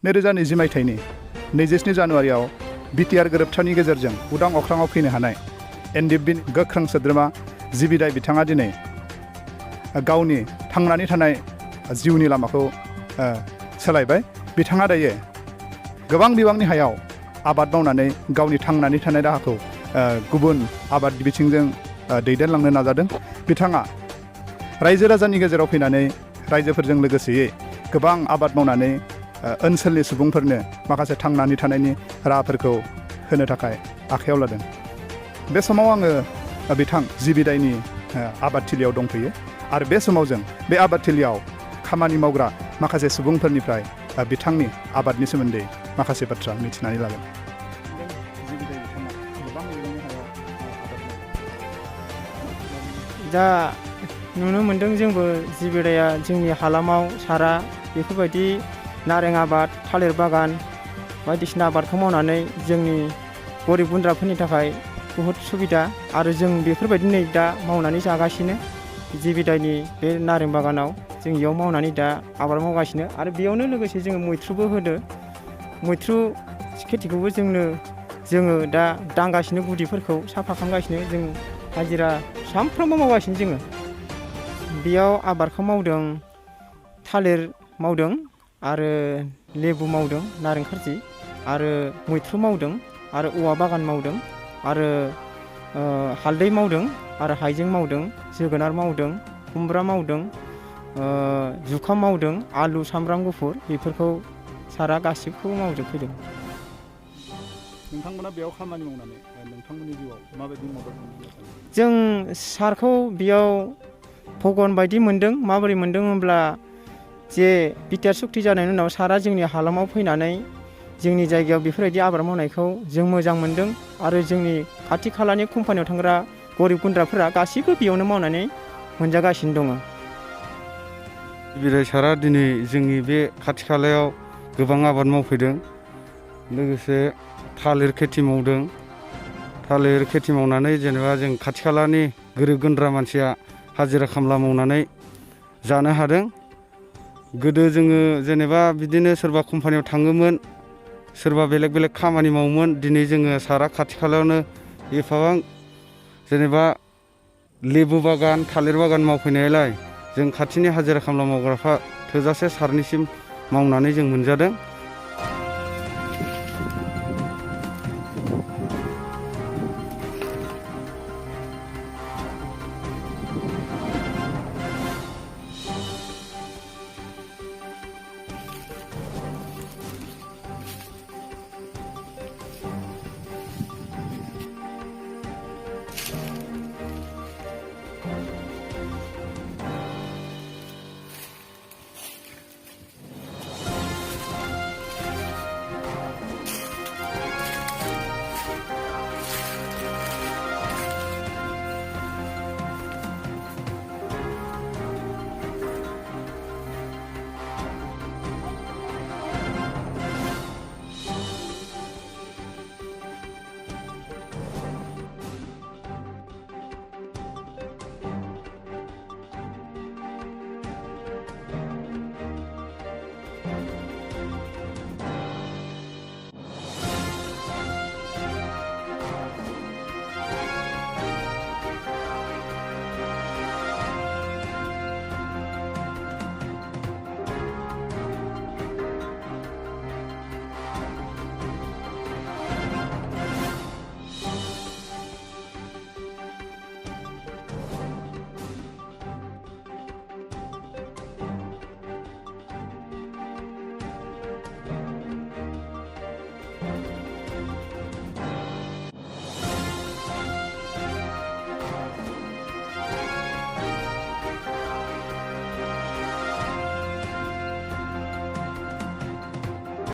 2020 मायथाइनि 27 जानुवारियाव बिटिआर गोरोबथानि गेजेरजों उदां अख्राङाव फैनो हानाय एनडिएफबिनि गोख्रों सोद्रोमा जिबिदाय बिथाङा दिनै गावनि थांनानै थानाय जिउनि लामाखौ सोलायबाय। बिथाङा दायो गोबां बिबांनि हायाव आबाद मावनानै गावनि थांनानै थानाय राहाखौ गुबुन आबाद बिथिंजों दैदेनलांनो नाजादों। बिथाङा रायजो राजानि गेजेराव फैनानै रायजोफोरजों लोगोसेयै गोबां आबाद मावनानै ओनसोलनि सुबुंफोरनो माखासे थांनानै थानायनि राहाफोरखौ होनो थाखाय आखायाव लादों। बे समाव आङो बिथां जिबिदायनि आबादथिलियाव दंफैयो आरो बे समाव जों बे आबादथिलियाव खामानि मावग्रा माखासे सुबुंफोरनिफ्राय बिथांनि आबादनि सोमोन्दै माखासे बाथ्रा मिथिनानै लागोन। दा नुनो मोन्दों जोंबो जिबिदाया जोंनि हालामाव सारा बेफोरबायदि नारें आबाद, थालिर बागान बायदिसिना आबादखौ मावनानै जोंनि गरिब गुन्द्राफोरनि थाखाय बहुद सुबिदा आरो जों बेफोरबायदि नै दा मावनानै जागासिनो। जिबिदायनि बे नारें बागानाव जों इयाव मावनानै दा आबाद मावगासिनो आरो बेयावनो लोगोसे जोङो मैथ्रुबो होदो। मैथ्रु खेथिखौबो जोङो दा दांगासिनो, गुदिफोरखौ साफा खालामगासिनो। जों हाजिरा सानफ्रोमबो मावगासिनो जोङो। बेयाव आबादखौ मावदों, थालिर मावदों आरो लेबु मावदों, नारें खारजि आरो मैथ्रु मावदों आरो औवा बागान मावदों आरो हालदै मावदों आरो हाइजें मावदों, जोगोनार मावदों, खुमब्रा मावदों, जुखाम मावदों, आलु, सामब्राम गुफुर बेफोरखौ सारा गासिबखौबो मावजोबफैदों। नोंथांमोना बेयाव खामानि मावनानै नोंथांमोननि जिउआव माबायदि मदद मोनदों? जों सारखौ बेयाव भगवान बायदि मोन्दों। माबोरै मोन्दों होनब्ला जे बिटिआर सुक्ति जानायनि उनाव सारा जोंनि हालामाव फैनानै जोंनि जायगायाव बेफोरबायदि आबाद मावनायखौ जों मोजां मोन्दों आरो जोंनि खाथि खालानि कम्पानियाव थांग्रा गरिब गुन्द्राफोरा गासैबो बेयावनो मावनानै मोनजागासिनो दङ। जिबिदाय सारा दिनै जोंनि बे खाथि खालायाव गोबां आबाद मावफैदों। लोगोसे थालिर खेथि मावदों। थालिर खेथि मावनानै जेनेबा जों खाथि खालानि गोरिब गुन्द्रा मानसिया हाजिरा खामला मावनानै जानो हादों। गोदो जोङो जेनेबा बिदिनो सोरबा कम्पानियाव थाङोमोन, सोरबा बेलेग बेलेग खामानि मावोमोन। दिनै जोङो सारा खाथि खालायावनो एफाबां जेनेबा लेबु बागान, थालिर बागान मावफैनायलाय जों खाथिनि हाजिरा खामला मावग्राफ्रा थोजासे सारनिसिम मावनानै जों मोनजादों।